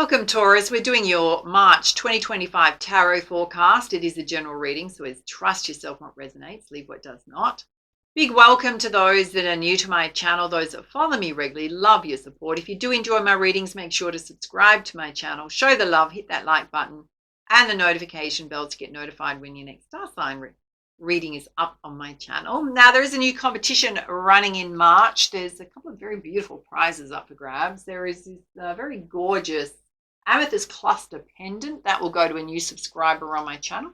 Welcome, Taurus. We're doing your March 2025 tarot forecast. It is a general reading, so it's trust yourself what resonates, leave what does not. Big welcome to those that are new to my channel, those that follow me regularly. Love your support. If you do enjoy my readings, make sure to subscribe to my channel, show the love, hit that like button and the notification bell to get notified when your next star sign reading is up on my channel. Now, there is a new competition running in March. There's a couple of very beautiful prizes up for grabs. There is this very gorgeous amethyst cluster pendant that will go to a new subscriber on my channel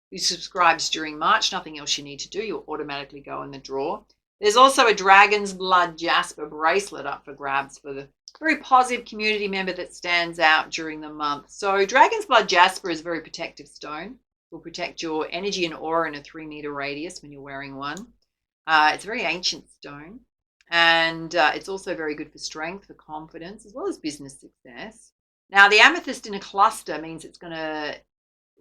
who subscribes during March. Nothing else you need to do. You'll automatically go in the draw. There's also a dragon's blood jasper bracelet up for grabs for the very positive community member that stands out during the month. So dragon's blood jasper is a very protective stone. Will protect your energy and aura in a 3-meter radius when you're wearing one. It's a very ancient stone, and it's also very good for strength, for confidence, as well as business success. Now, the amethyst in a cluster means it's going to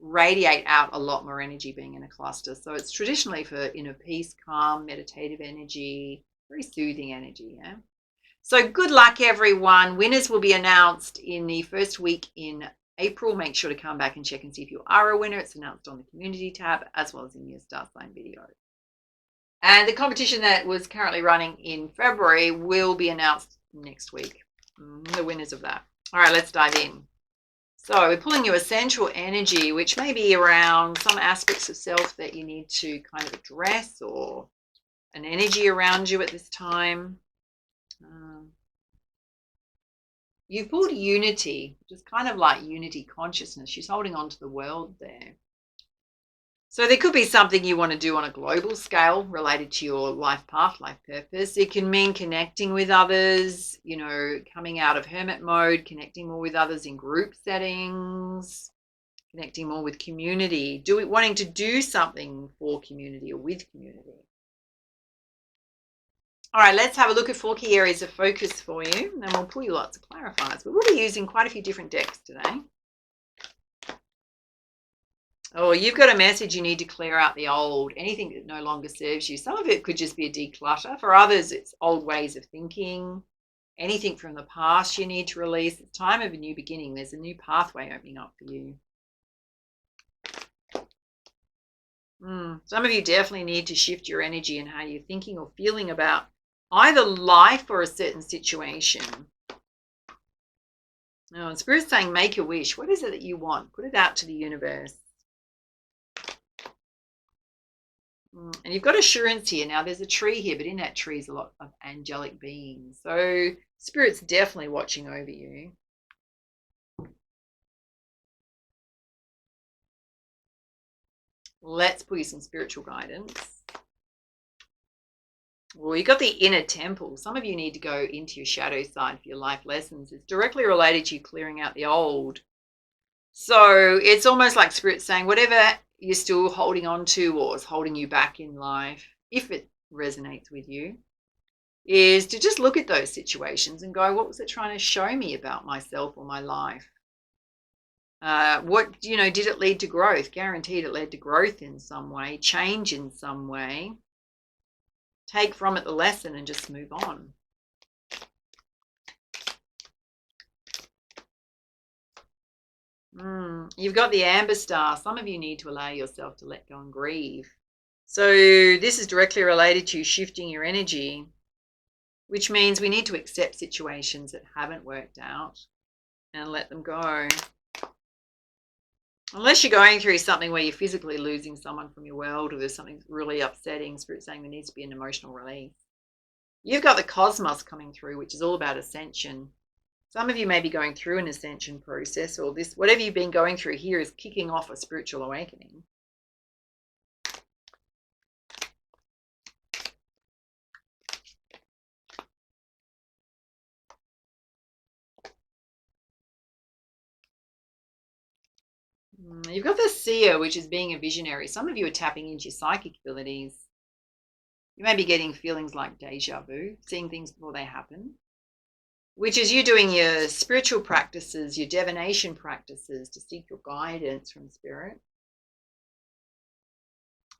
radiate out a lot more energy being in a cluster. So it's traditionally for inner peace, calm, meditative energy, very soothing energy. Yeah. So good luck, everyone. Winners will be announced in the first week in April. Make sure to come back and check and see if you are a winner. It's announced on the community tab as well as in your star sign video. And the competition that was currently running in February will be announced next week. The winners of that. All right, let's dive in. So we're pulling your essential energy, which may be around some aspects of self that you need to kind of address, or an energy around you at this time. You've pulled unity, which is kind of like unity consciousness. She's holding on to the world there. So there could be something you want to do on a global scale related to your life path, life purpose. It can mean connecting with others, you know, coming out of hermit mode, connecting more with others in group settings, connecting more with community, wanting to do something for community or with community. All right, let's have a look at 4 key areas of focus for you, and then we'll pull you lots of clarifiers. But we'll be using quite a few different decks today. Oh, you've got a message you need to clear out the old, anything that no longer serves you. Some of it could just be a declutter. For others, it's old ways of thinking, anything from the past you need to release. It's time of a new beginning. There's a new pathway opening up for you. Some of you definitely need to shift your energy and how you're thinking or feeling about either life or a certain situation. Now, and Spirit's saying, make a wish. What is it that you want? Put it out to the universe. And you've got assurance here. Now, there's a tree here, but in that tree is a lot of angelic beings. So Spirit's definitely watching over you. Let's pull you some spiritual guidance. Well, you've got the inner temple. Some of you need to go into your shadow side for your life lessons. It's directly related to you clearing out the old. So it's almost like Spirit saying whatever you're still holding on to or is holding you back in life, if it resonates with you, is to just look at those situations and go, what was it trying to show me about myself or my life? What, did it lead to growth? Guaranteed it led to growth in some way, change in some way. Take from it the lesson and just move on. You've got the amber star. Some of you need to allow yourself to let go and grieve. So this is directly related to shifting your energy, which means we need to accept situations that haven't worked out and let them go. Unless you're going through something where you're physically losing someone from your world, or there's something really upsetting, Spirit's saying there needs to be an emotional release. You've got the cosmos coming through, which is all about ascension. Some of you may be going through an ascension process, or this, whatever you've been going through here is kicking off a spiritual awakening. You've got the seer, which is being a visionary. Some of you are tapping into your psychic abilities. You may be getting feelings like deja vu, seeing things before they happen, which is you doing your spiritual practices, your divination practices to seek your guidance from Spirit.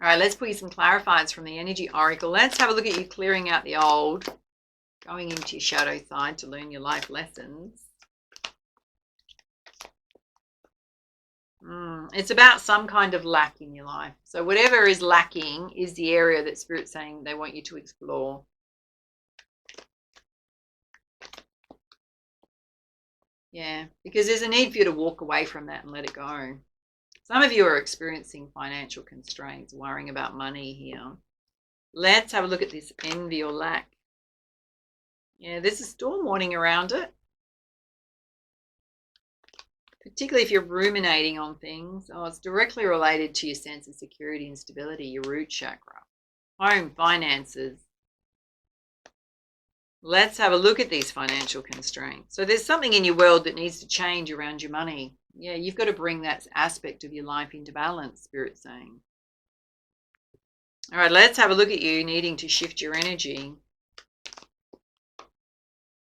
All right, let's put you some clarifiers from the Energy Oracle. Let's have a look at you clearing out the old, going into your shadow side to learn your life lessons. It's about some kind of lack in your life. So whatever is lacking is the area that Spirit's saying they want you to explore. Yeah, because there's a need for you to walk away from that and let it go. Some of you are experiencing financial constraints, worrying about money here. Let's have a look at this envy or lack. Yeah, there's a storm warning around it. Particularly if you're ruminating on things. Oh, it's directly related to your sense of security and stability, your root chakra, home, finances. Let's have a look at these financial constraints. So there's something in your world that needs to change around your money. Yeah, you've got to bring that aspect of your life into balance, Spirit's saying. All right, let's have a look at you needing to shift your energy.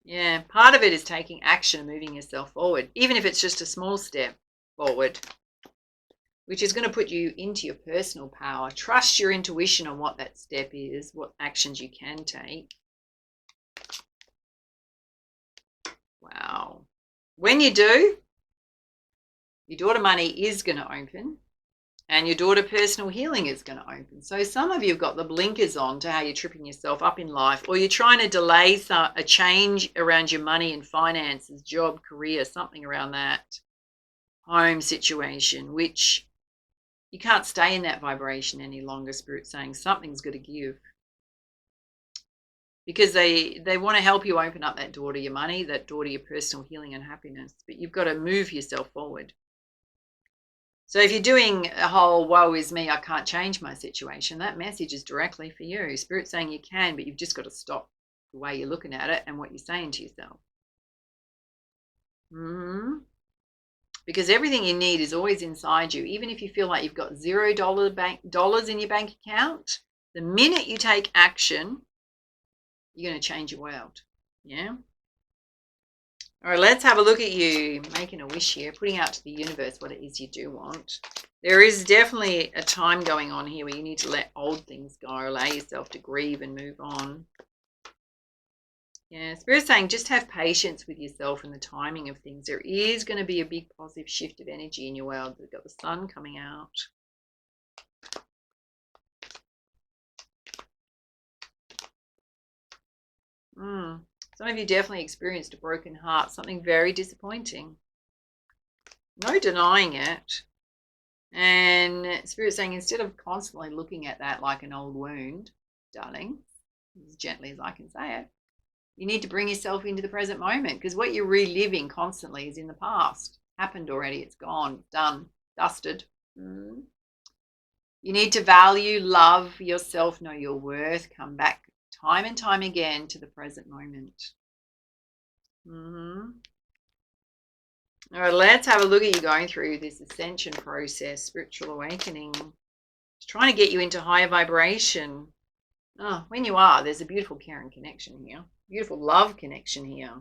Yeah, part of it is taking action and moving yourself forward, even if it's just a small step forward, which is going to put you into your personal power. Trust your intuition on what that step is, what actions you can take. Wow. When you do, your daughter money is going to open and your daughter personal healing is going to open. So some of you have got the blinkers on to how you're tripping yourself up in life, or you're trying to delay a change around your money and finances, job, career, something around that home situation, which you can't stay in that vibration any longer. Spirit's saying something's got to give. Because they want to help you open up that door to your money, that door to your personal healing and happiness. But you've got to move yourself forward. So if you're doing a whole woe is me, I can't change my situation, that message is directly for you. Spirit's saying you can, but you've just got to stop the way you're looking at it and what you're saying to yourself. Because everything you need is always inside you. Even if you feel like you've got $0 in your bank account, the minute you take action, you're going to change your world. Yeah. All right, let's have a look at you making a wish here, putting out to the universe what it is you do want. There is definitely a time going on here where you need to let old things go, allow yourself to grieve and move on. Yeah, Spirit's saying just have patience with yourself and the timing of things. There is going to be a big positive shift of energy in your world. We've got the sun coming out. Some of you definitely experienced a broken heart, something very disappointing. No denying it. And Spirit's saying instead of constantly looking at that like an old wound, darling, as gently as I can say it, you need to bring yourself into the present moment, because what you're reliving constantly is in the past. Happened already, it's gone, done, dusted. You need to value, love yourself, know your worth, come back time and time again to the present moment. All right, let's have a look at you going through this ascension process, spiritual awakening. It's trying to get you into higher vibration. Oh, when you are, there's a beautiful caring connection here, beautiful love connection here.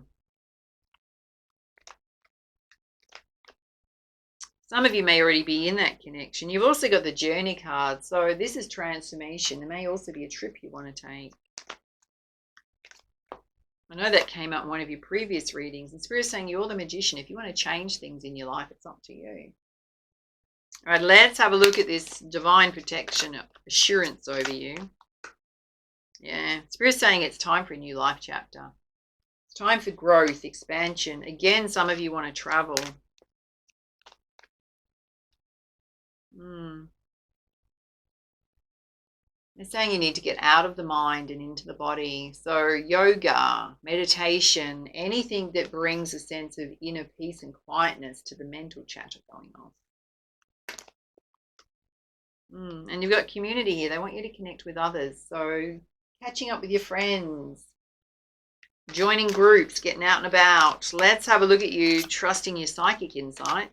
Some of you may already be in that connection. You've also got the journey card. So this is transformation. There may also be a trip you want to take. I know that came up in one of your previous readings. And Spirit's saying you're the magician. If you want to change things in your life, it's up to you. All right, let's have a look at this divine protection, assurance over you. Yeah, Spirit's saying it's time for a new life chapter. It's time for growth, expansion. Again, some of you want to travel. They're saying you need to get out of the mind and into the body. So yoga, meditation, anything that brings a sense of inner peace and quietness to the mental chatter going on. And you've got community here. They want you to connect with others. So catching up with your friends, joining groups, getting out and about. Let's have a look at you trusting your psychic insights.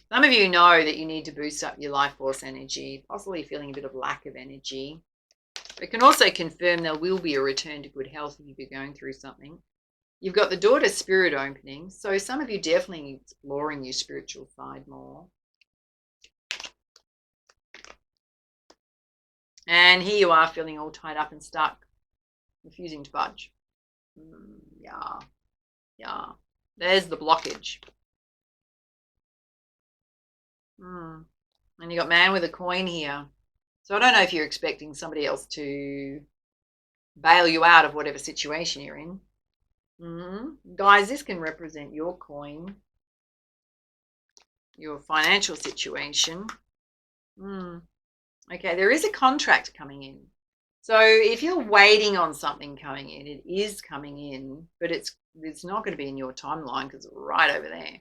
Some of you know that you need to boost up your life force energy, possibly feeling a bit of lack of energy. It can also confirm there will be a return to good health if you're going through something. You've got the daughter spirit opening, so some of you definitely exploring your spiritual side more. And here you are feeling all tied up and stuck, refusing to budge. Yeah. Yeah, there's the blockage. And you got man with a coin here. So I don't know if you're expecting somebody else to bail you out of whatever situation you're in. Guys, this can represent your coin, your financial situation. Okay, there is a contract coming in. So if you're waiting on something coming in, it is coming in, but it's not going to be in your timeline because it's right over there.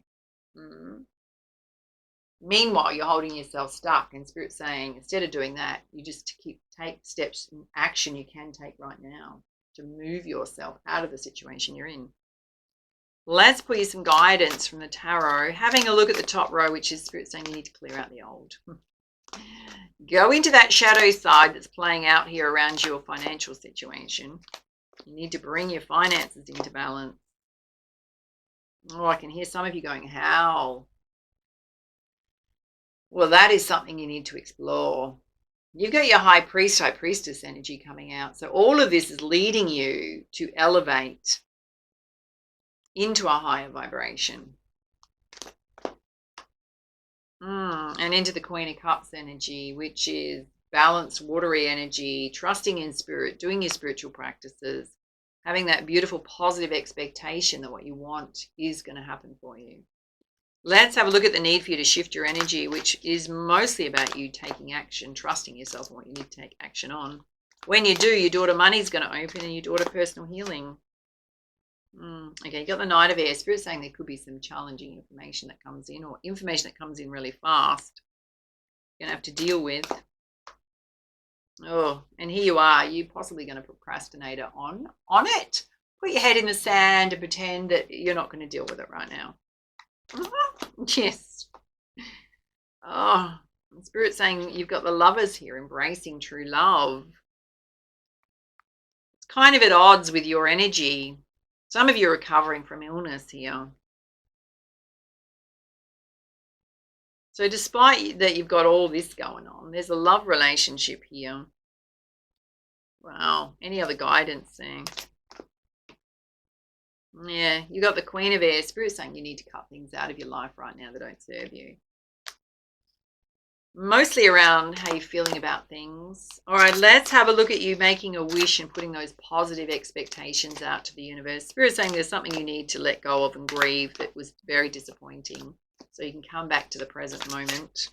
Meanwhile, you're holding yourself stuck, and Spirit's saying instead of doing that, you just take steps in action you can take right now to move yourself out of the situation you're in. Let's put you some guidance from the tarot. Having a look at the top row, which is Spirit saying you need to clear out the old. Go into that shadow side that's playing out here around your financial situation. You need to bring your finances into balance. Oh, I can hear some of you going, how? Well, that is something you need to explore. You've got your high priest, high priestess energy coming out. So all of this is leading you to elevate into a higher vibration. And into the Queen of Cups energy, which is balanced, watery energy, trusting in spirit, doing your spiritual practices, having that beautiful positive expectation that what you want is going to happen for you. Let's have a look at the need for you to shift your energy, which is mostly about you taking action, trusting yourself and what you need to take action on. When you do, your daughter money is going to open and your daughter personal healing. Okay, you got the Knight of Air. Spirit saying there could be some challenging information that comes in, or information that comes in really fast. You're going to have to deal with. Oh, and here you are. You're possibly going to procrastinate on it. Put your head in the sand and pretend that you're not going to deal with it right now. Yes. Oh, Spirit saying you've got the Lovers here, embracing true love. It's kind of at odds with your energy. Some of you are recovering from illness here. So despite that you've got all this going on, there's a love relationship here. Wow. Any other guidance there? Yeah, you got the Queen of Air. Spirit saying you need to cut things out of your life right now that don't serve you. Mostly around how you're feeling about things. All right, let's have a look at you making a wish and putting those positive expectations out to the universe. Spirit saying there's something you need to let go of and grieve that was very disappointing, so you can come back to the present moment.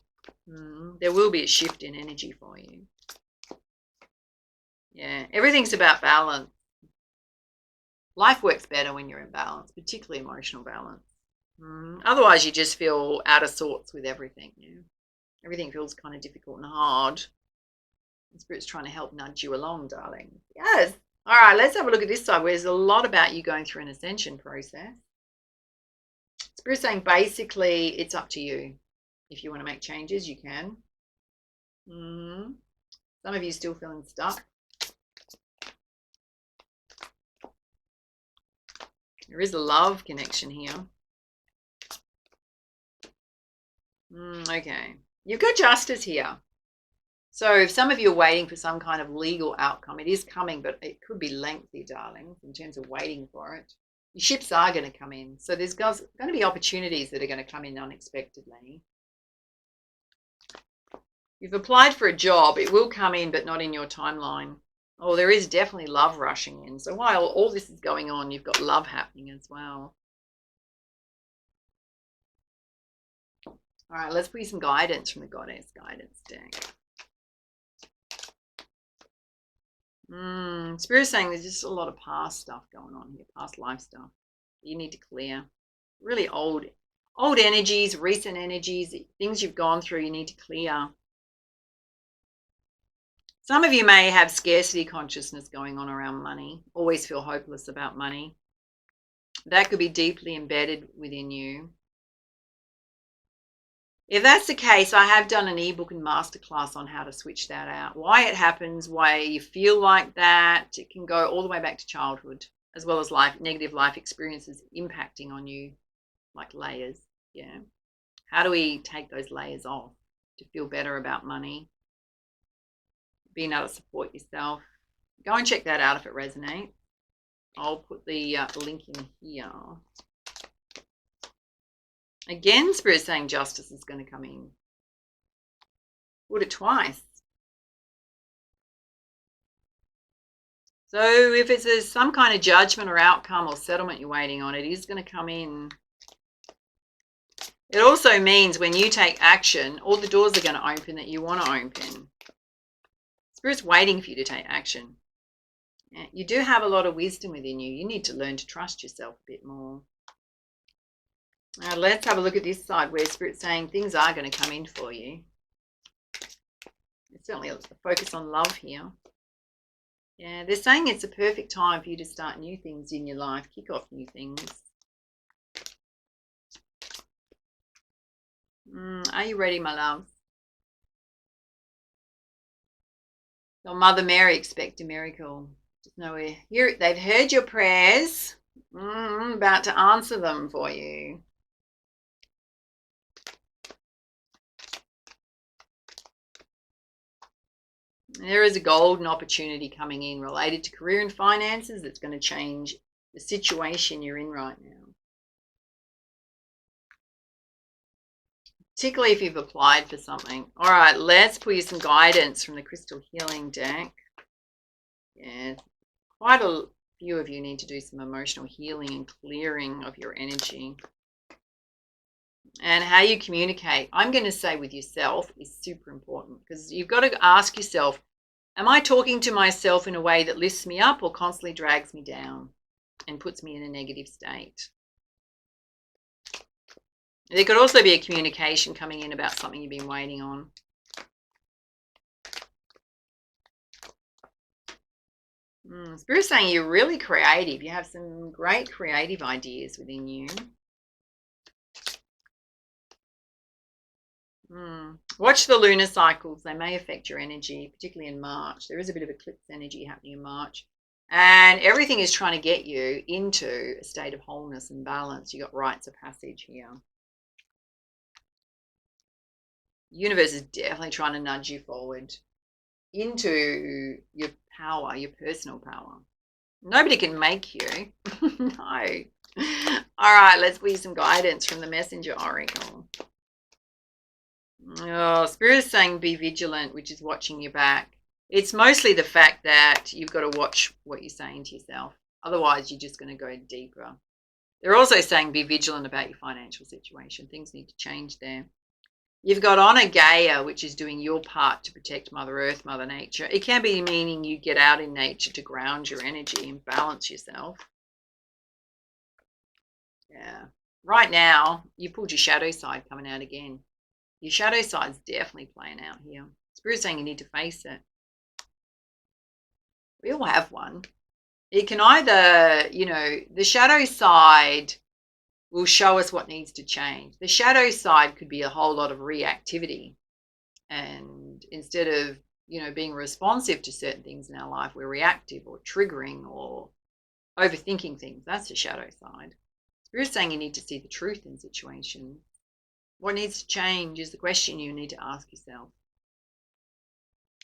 There will be a shift in energy for you. Yeah, everything's about balance. Life works better when you're in balance, particularly emotional balance. Otherwise, you just feel out of sorts with everything. Yeah? Everything feels kind of difficult and hard. And Spirit's trying to help nudge you along, darling. Yes. All right, let's have a look at this side where there's a lot about you going through an ascension process. Spirit's saying basically it's up to you. If you want to make changes, you can. Some of you still feeling stuck. There is a love connection here. Okay. You've got justice here. So if some of you are waiting for some kind of legal outcome, it is coming, but it could be lengthy, darling, in terms of waiting for it. Your ships are going to come in. So there's going to be opportunities that are going to come in unexpectedly. You've applied for a job. It will come in, but not in your timeline. Oh, there is definitely love rushing in. So while all this is going on, you've got love happening as well. All right, let's put you some guidance from the Goddess Guidance deck. Spirit's saying there's just a lot of past stuff going on here, past life stuff you need to clear. Really old energies, recent energies, things you've gone through you need to clear. Some of you may have scarcity consciousness going on around money, always feel hopeless about money. That could be deeply embedded within you. If that's the case, I have done an ebook and masterclass on how to switch that out. Why it happens, why you feel like that. It can go all the way back to childhood, as well as negative life experiences impacting on you, like layers. Yeah. How do we take those layers off to feel better about money? Being able to support yourself. Go and check that out if it resonates. I'll put the link in here. Again, Spirit's saying justice is going to come in. Put it twice. So if it's some kind of judgment or outcome or settlement you're waiting on, it is going to come in. It also means when you take action, all the doors are going to open that you want to open. Spirit's waiting for you to take action. Yeah, you do have a lot of wisdom within you. You need to learn to trust yourself a bit more. Now let's have a look at this side where Spirit's saying things are going to come in for you. It's certainly a focus on love here. Yeah, they're saying it's a perfect time for you to start new things in your life, kick off new things. Are you ready, my love? Your Mother Mary, expect a miracle. Just know they've heard your prayers. About to answer them for you. There is a golden opportunity coming in related to career and finances that's going to change the situation you're in right now. Particularly if you've applied for something. All right, let's pull you some guidance from the Crystal Healing deck. Yeah, quite a few of you need to do some emotional healing and clearing of your energy. And how you communicate, I'm going to say with yourself, is super important, because you've got to ask yourself, am I talking to myself in a way that lifts me up or constantly drags me down and puts me in a negative state? There could also be a communication coming in about something you've been waiting on. Spirit's saying you're really creative. You have some great creative ideas within you. Watch the lunar cycles. They may affect your energy, particularly in March. There is a bit of eclipse energy happening in March. And everything is trying to get you into a state of wholeness and balance. You've got rites of passage here. The universe is definitely trying to nudge you forward into your power, your personal power. Nobody can make you. No. All right, let's give you some guidance from the Messenger Oracle. Oh, Spirit is saying be vigilant, which is watching your back. It's mostly the fact that you've got to watch what you're saying to yourself. Otherwise, you're just going to go deeper. They're also saying be vigilant about your financial situation. Things need to change there. You've got Honor Gaia, which is doing your part to protect Mother Earth, Mother Nature. It can be meaning you get out in nature to ground your energy and balance yourself. Yeah. Right now, you pulled your shadow side coming out again. Your shadow side's definitely playing out here. Spirit's saying you need to face it. We all have one. It can either, the shadow side will show us what needs to change. The shadow side could be a whole lot of reactivity. And instead of, being responsive to certain things in our life, we're reactive or triggering or overthinking things. That's the shadow side. Spirit's saying you need to see the truth in situations. What needs to change is the question you need to ask yourself.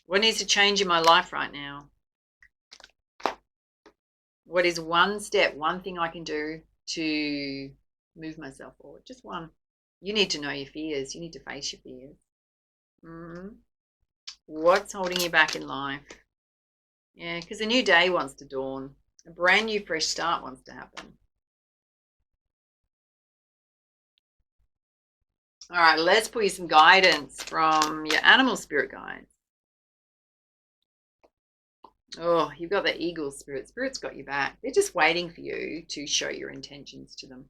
What needs to change in my life right now? What is one step, one thing I can do to move myself forward? Just one. You need to know your fears. You need to face your fears. What's holding you back in life? Yeah, because a new day wants to dawn. A brand new fresh start wants to happen. All right, let's put you some guidance from your animal spirit guides. Oh, you've got the eagle spirit. Spirit's got you back. They're just waiting for you to show your intentions to them.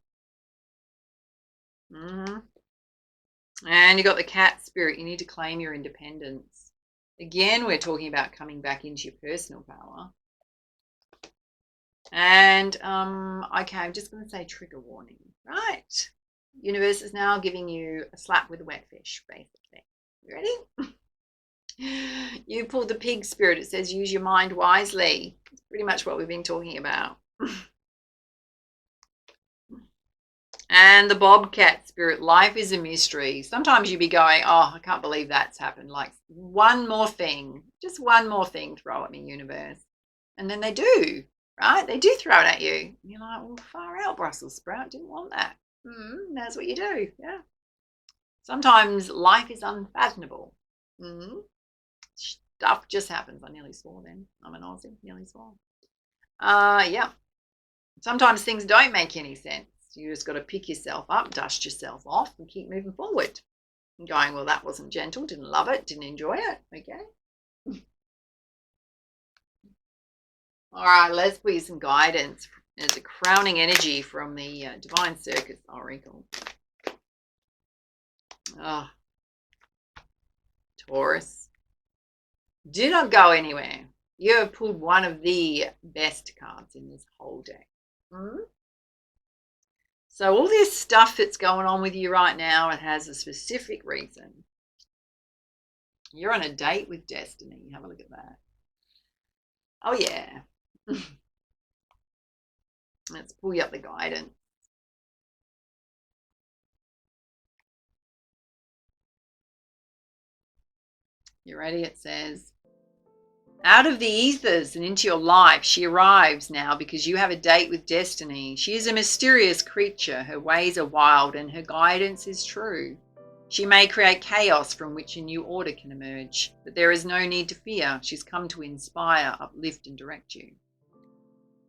And you've got the cat spirit. You need to claim your independence. Again, we're talking about coming back into your personal power. And, okay, I'm just going to say trigger warning, right? Universe is now giving you a slap with a wet fish, basically. You ready? You pulled the pig spirit. It says use your mind wisely. It's pretty much what we've been talking about. And the bobcat spirit, life is a mystery. Sometimes you'd be going, oh, I can't believe that's happened. Like one more thing, just one more thing throw at me, universe. And then they do, right? They do throw it at you. And you're like, well, far out, Brussels sprout. Didn't want that. That's what you do. Yeah. Sometimes life is unfathomable. Stuff just happens. I nearly swore then. I'm an Aussie. Nearly swore. Yeah. Sometimes things don't make any sense. You just got to pick yourself up, dust yourself off, and keep moving forward. And going, well, that wasn't gentle. Didn't love it. Didn't enjoy it. Okay. All right, let's put you some guidance. There's a crowning energy from the Divine Circus Oracle. Oh, Taurus. Do not go anywhere. You have pulled one of the best cards in this whole deck. So all this stuff that's going on with you right now, it has a specific reason. You're on a date with destiny. Have a look at that. Oh, yeah. Let's pull you up the guidance. You ready? It says, out of the ethers and into your life, she arrives now because you have a date with destiny. She is a mysterious creature. Her ways are wild and her guidance is true. She may create chaos from which a new order can emerge, but there is no need to fear. She's come to inspire, uplift, and direct you.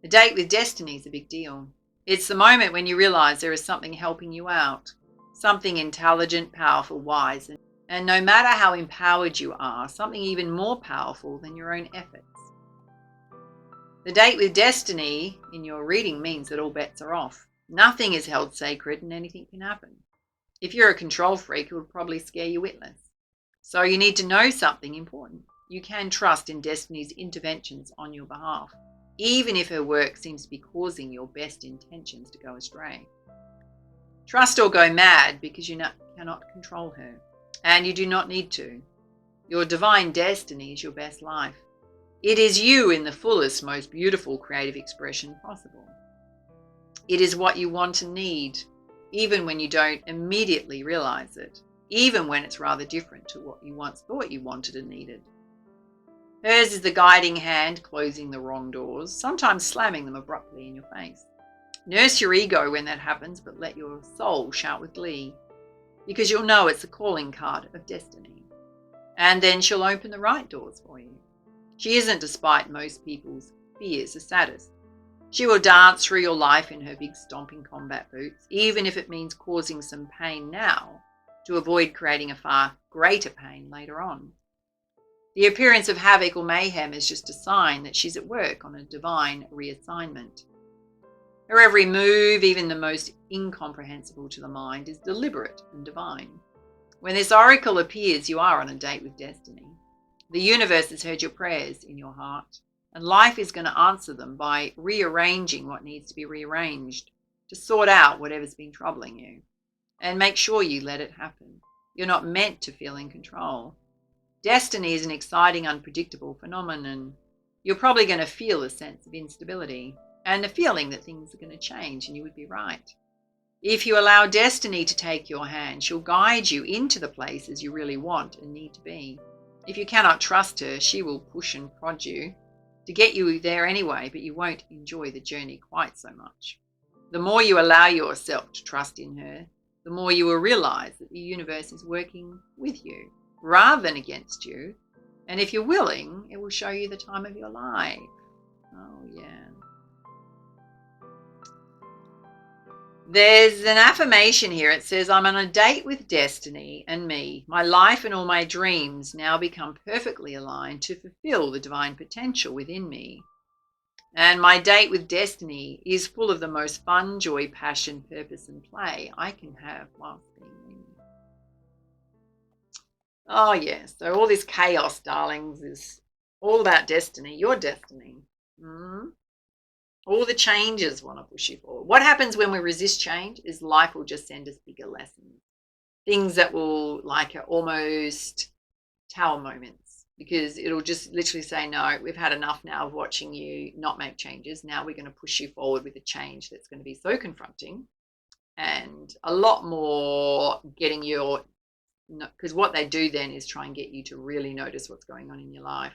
A date with destiny is a big deal. It's the moment when you realize there is something helping you out, something intelligent, powerful, wise, and no matter how empowered you are, something even more powerful than your own efforts. The date with destiny in your reading means that all bets are off. Nothing is held sacred and anything can happen. If you're a control freak, it would probably scare you witless. So you need to know something important. You can trust in destiny's interventions on your behalf, even if her work seems to be causing your best intentions to go astray. Trust or go mad because you cannot control her, and you do not need to. Your divine destiny is your best life. It is you in the fullest, most beautiful creative expression possible. It is what you want and need, even when you don't immediately realize it, even when it's rather different to what you once thought you wanted and needed. Hers is the guiding hand closing the wrong doors, sometimes slamming them abruptly in your face. Nurse your ego when that happens, but let your soul shout with glee, because you'll know it's the calling card of destiny. And then she'll open the right doors for you. She isn't, despite most people's fears, a sadist. She will dance through your life in her big stomping combat boots, even if it means causing some pain now, to avoid creating a far greater pain later on. The appearance of havoc or mayhem is just a sign that she's at work on a divine reassignment. Her every move, even the most incomprehensible to the mind, is deliberate and divine. When this oracle appears, you are on a date with destiny. The universe has heard your prayers in your heart, and life is going to answer them by rearranging what needs to be rearranged to sort out whatever's been troubling you. And make sure you let it happen. You're not meant to feel in control. Destiny is an exciting, unpredictable phenomenon. You're probably going to feel a sense of instability and the feeling that things are going to change, and you would be right. If you allow destiny to take your hand, she'll guide you into the places you really want and need to be. If you cannot trust her, she will push and prod you to get you there anyway, but you won't enjoy the journey quite so much. The more you allow yourself to trust in her, the more you will realize that the universe is working with you rather than against you. And if you're willing, it will show you the time of your life. Oh, yeah. There's an affirmation here. It says, I'm on a date with destiny and me. My life and all my dreams now become perfectly aligned to fulfill the divine potential within me. And my date with destiny is full of the most fun, joy, passion, purpose, and play I can have whilst being me. Oh, yes. So all this chaos, darlings, is all about destiny, your destiny. All the changes want to push you forward. What happens when we resist change is life will just send us bigger lessons. Things that will, like, are almost tower moments, because it'll just literally say, no, we've had enough now of watching you not make changes. Now we're going to push you forward with a change that's going to be so confronting and a lot more getting your, because what they do then is try and get you to really notice what's going on in your life.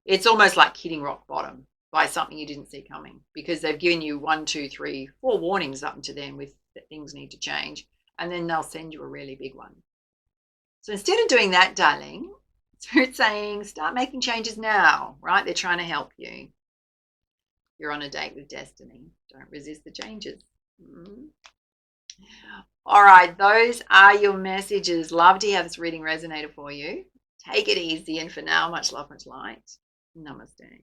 It's almost like hitting rock bottom. by something you didn't see coming, because they've given you 1, 2, 3, 4 warnings up to then with that things need to change, and then they'll send you a really big one. So instead of doing that, darling, Spirit's saying start making changes now, right? They're trying to help you. You're on a date with destiny. Don't resist the changes. All right, those are your messages. Love to have this reading resonated for you. Take it easy, and for now, much love, much light. Namaste.